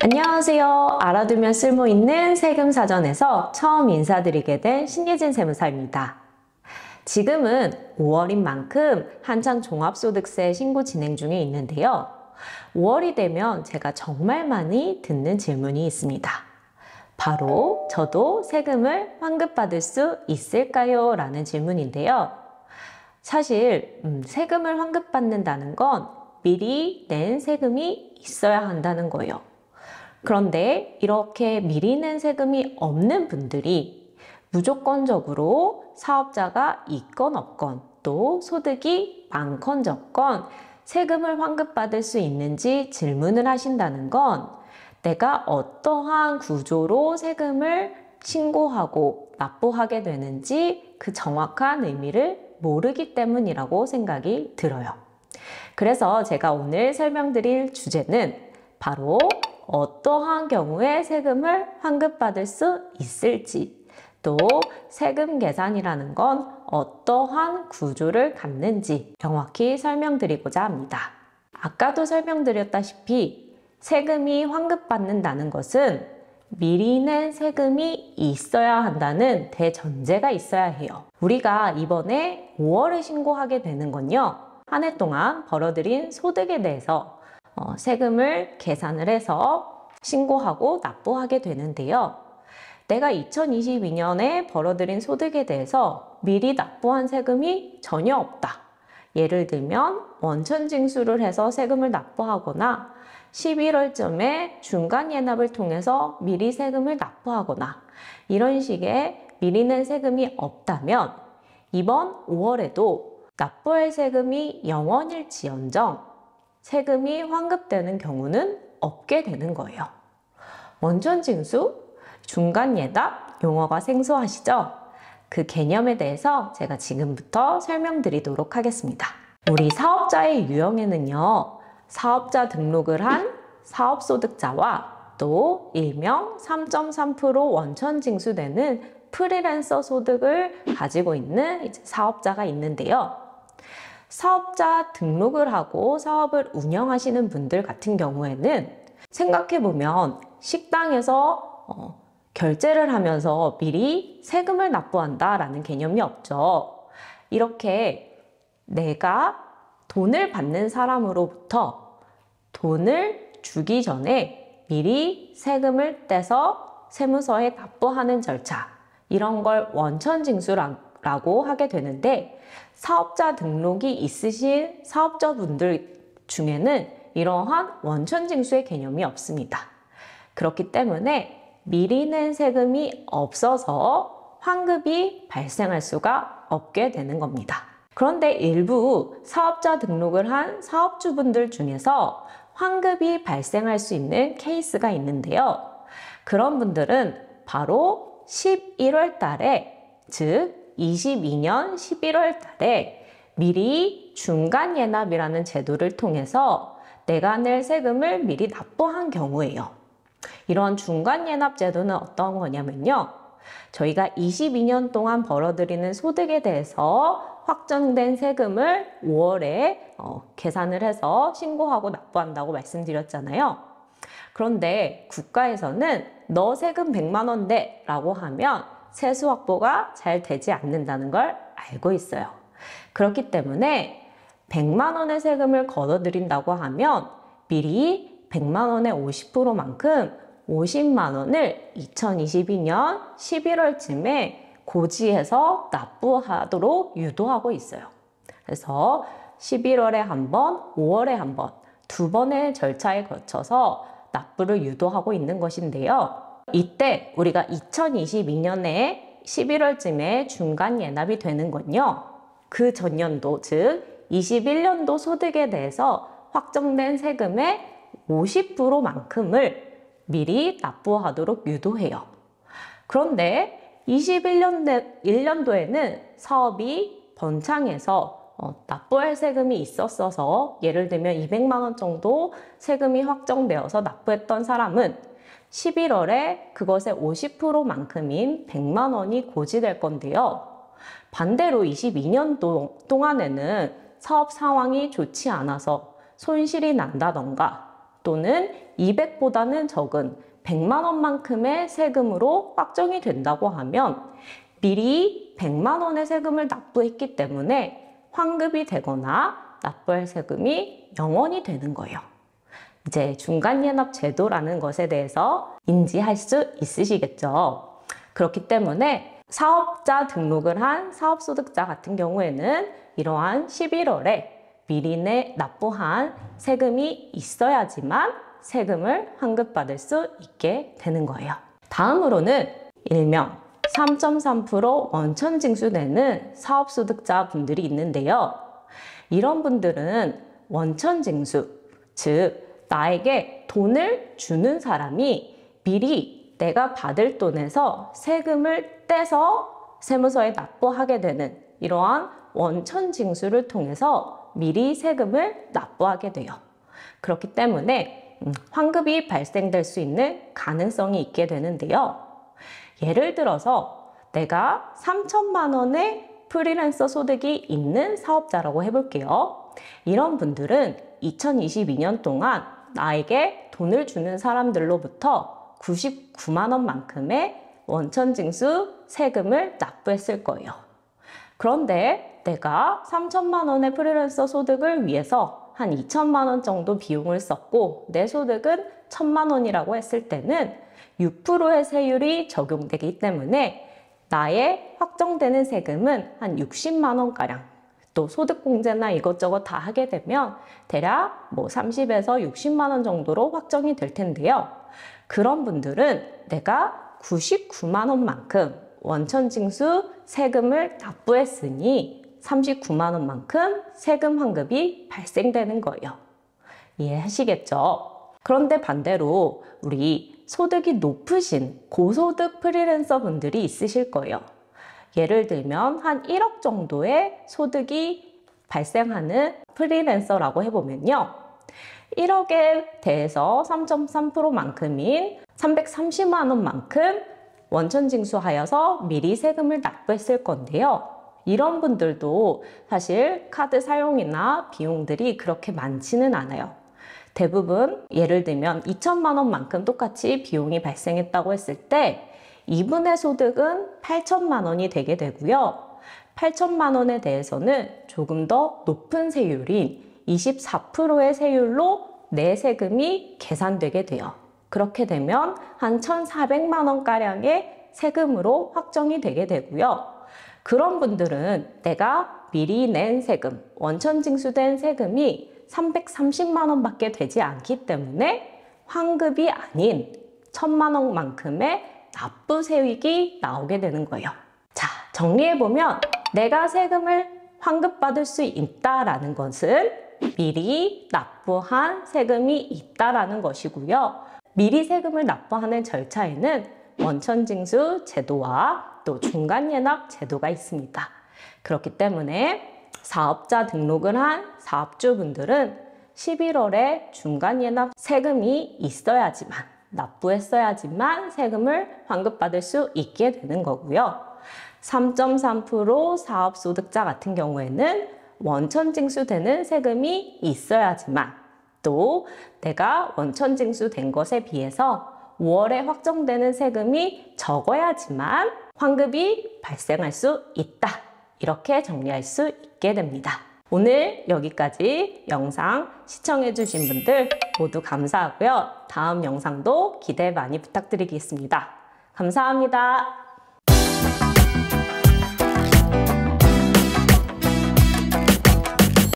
안녕하세요. 알아두면 쓸모있는 세금사전에서 처음 인사드리게 된 신예진 세무사입니다. 지금은 5월인 만큼 한창 종합소득세 신고 진행 중에 있는데요. 5월이 되면 제가 정말 많이 듣는 질문이 있습니다. 바로 저도 세금을 환급받을 수 있을까요? 라는 질문인데요. 사실 세금을 환급받는다는 건 미리 낸 세금이 있어야 한다는 거예요. 그런데 이렇게 미리 낸 세금이 없는 분들이 무조건적으로 사업자가 있건 없건 또 소득이 많건 적건 세금을 환급받을 수 있는지 질문을 하신다는 건 내가 어떠한 구조로 세금을 신고하고 납부하게 되는지 그 정확한 의미를 모르기 때문이라고 생각이 들어요. 그래서 제가 오늘 설명드릴 주제는 바로 어떠한 경우에 세금을 환급받을 수 있을지, 또 세금 계산이라는 건 어떠한 구조를 갖는지 명확히 설명드리고자 합니다. 아까도 설명드렸다시피 세금이 환급받는다는 것은 미리 낸 세금이 있어야 한다는 대전제가 있어야 해요. 우리가 이번에 5월에 신고하게 되는 건요, 한 해 동안 벌어들인 소득에 대해서 세금을 계산을 해서 신고하고 납부하게 되는데요. 내가 2022년에 벌어들인 소득에 대해서 미리 납부한 세금이 전혀 없다. 예를 들면 원천징수를 해서 세금을 납부하거나 11월쯤에 중간예납을 통해서 미리 세금을 납부하거나 이런 식의 미리 낸 세금이 없다면 이번 5월에도 납부할 세금이 0원일지언정 세금이 환급되는 경우는 없게 되는 거예요. 원천징수, 중간예납 용어가 생소하시죠? 그 개념에 대해서 제가 지금부터 설명드리도록 하겠습니다. 우리 사업자의 유형에는요, 사업자 등록을 한 사업소득자와 또 일명 3.3% 원천징수되는 프리랜서 소득을 가지고 있는 사업자가 있는데요. 사업자 등록을 하고 사업을 운영하시는 분들 같은 경우에는 생각해보면 식당에서 결제를 하면서 미리 세금을 납부한다라는 개념이 없죠. 이렇게 내가 돈을 받는 사람으로부터 돈을 주기 전에 미리 세금을 떼서 세무서에 납부하는 절차, 이런 걸 원천징수라고 하게 되는데 사업자 등록이 있으신 사업자분들 중에는 이러한 원천징수의 개념이 없습니다. 그렇기 때문에 미리 낸 세금이 없어서 환급이 발생할 수가 없게 되는 겁니다. 그런데 일부 사업자 등록을 한 사업주분들 중에서 환급이 발생할 수 있는 케이스가 있는데요. 그런 분들은 바로 11월 달에, 즉 22년 11월 달에 미리 중간예납이라는 제도를 통해서 내가 낼 세금을 미리 납부한 경우예요. 이런 중간예납 제도는 어떤 거냐면요, 저희가 22년 동안 벌어들이는 소득에 대해서 확정된 세금을 5월에 계산을 해서 신고하고 납부한다고 말씀드렸잖아요. 그런데 국가에서는 너 세금 100만 원 내 라고 하면 세수 확보가 잘 되지 않는다는 걸 알고 있어요. 그렇기 때문에 100만 원의 세금을 걷어들인다고 하면 미리 100만 원의 50%만큼 50만 원을 2022년 11월쯤에 고지해서 납부하도록 유도하고 있어요. 그래서 11월에 한 번, 5월에 한 번, 두 번의 절차에 거쳐서 납부를 유도하고 있는 것인데요. 이때 우리가 2022년에 11월쯤에 중간 예납이 되는 건요, 그 전년도, 즉 21년도 소득에 대해서 확정된 세금의 50%만큼을 미리 납부하도록 유도해요. 그런데 21년도에는 사업이 번창해서 납부할 세금이 있었어서 예를 들면 200만 원 정도 세금이 확정되어서 납부했던 사람은 11월에 그것의 50%만큼인 100만 원이 고지될 건데요. 반대로 22년도 동안에는 사업 상황이 좋지 않아서 손실이 난다던가 또는 200보다는 적은 100만 원만큼의 세금으로 확정이 된다고 하면 미리 100만 원의 세금을 납부했기 때문에 환급이 되거나 납부할 세금이 0원이 되는 거예요. 이제 중간예납제도라는 것에 대해서 인지할 수 있으시겠죠? 그렇기 때문에 사업자 등록을 한 사업소득자 같은 경우에는 이러한 11월에 미리 납부한 세금이 있어야지만 세금을 환급받을 수 있게 되는 거예요. 다음으로는 일명 3.3% 원천 징수되는 사업소득자 분들이 있는데요. 이런 분들은 원천 징수, 즉 나에게 돈을 주는 사람이 미리 내가 받을 돈에서 세금을 떼서 세무서에 납부하게 되는 이러한 원천 징수를 통해서 미리 세금을 납부하게 돼요. 그렇기 때문에 환급이 발생될 수 있는 가능성이 있게 되는데요. 예를 들어서 내가 3천만 원의 프리랜서 소득이 있는 사업자라고 해볼게요. 이런 분들은 2022년 동안 나에게 돈을 주는 사람들로부터 99만 원만큼의 원천징수 세금을 납부했을 거예요. 그런데 내가 3천만 원의 프리랜서 소득을 위해서 한 2천만 원 정도 비용을 썼고 내 소득은 1천만 원이라고 했을 때는 6%의 세율이 적용되기 때문에 나의 확정되는 세금은 한 60만 원가량, 또 소득공제나 이것저것 다 하게 되면 대략 30에서 60만 원 정도로 확정이 될 텐데요. 그런 분들은 내가 99만 원만큼 원천징수 세금을 납부했으니 39만 원만큼 세금 환급이 발생되는 거예요. 이해하시겠죠? 그런데 반대로 우리 소득이 높으신 고소득 프리랜서 분들이 있으실 거예요. 예를 들면 한 1억 정도의 소득이 발생하는 프리랜서라고 해보면요. 1억에 대해서 3.3%만큼인 330만 원만큼 원천징수하여서 미리 세금을 납부했을 건데요. 이런 분들도 사실 카드 사용이나 비용들이 그렇게 많지는 않아요. 대부분 예를 들면 2천만 원만큼 똑같이 비용이 발생했다고 했을 때 이분의 소득은 8천만 원이 되게 되고요. 8천만 원에 대해서는 조금 더 높은 세율인 24%의 세율로 내 세금이 계산되게 돼요. 그렇게 되면 한 1,400만 원가량의 세금으로 확정이 되게 되고요. 그런 분들은 내가 미리 낸 세금, 원천징수된 세금이 330만 원밖에 되지 않기 때문에 환급이 아닌 1,000만 원만큼의 납부 세액이 나오게 되는 거예요. 자, 정리해보면 내가 세금을 환급받을 수 있다라는 것은 미리 납부한 세금이 있다라는 것이고요. 미리 세금을 납부하는 절차에는 원천징수 제도와 또 중간예납 제도가 있습니다. 그렇기 때문에 사업자 등록을 한 사업주분들은 11월에 중간예납 세금이 있어야지만, 납부했어야지만 세금을 환급받을 수 있게 되는 거고요. 3.3% 사업소득자 같은 경우에는 원천징수되는 세금이 있어야지만, 또 내가 원천징수된 것에 비해서 5월에 확정되는 세금이 적어야지만 환급이 발생할 수 있다. 이렇게 정리할 수 있게 됩니다. 오늘 여기까지 영상 시청해주신 분들 모두 감사하고요. 다음 영상도 기대 많이 부탁드리겠습니다. 감사합니다.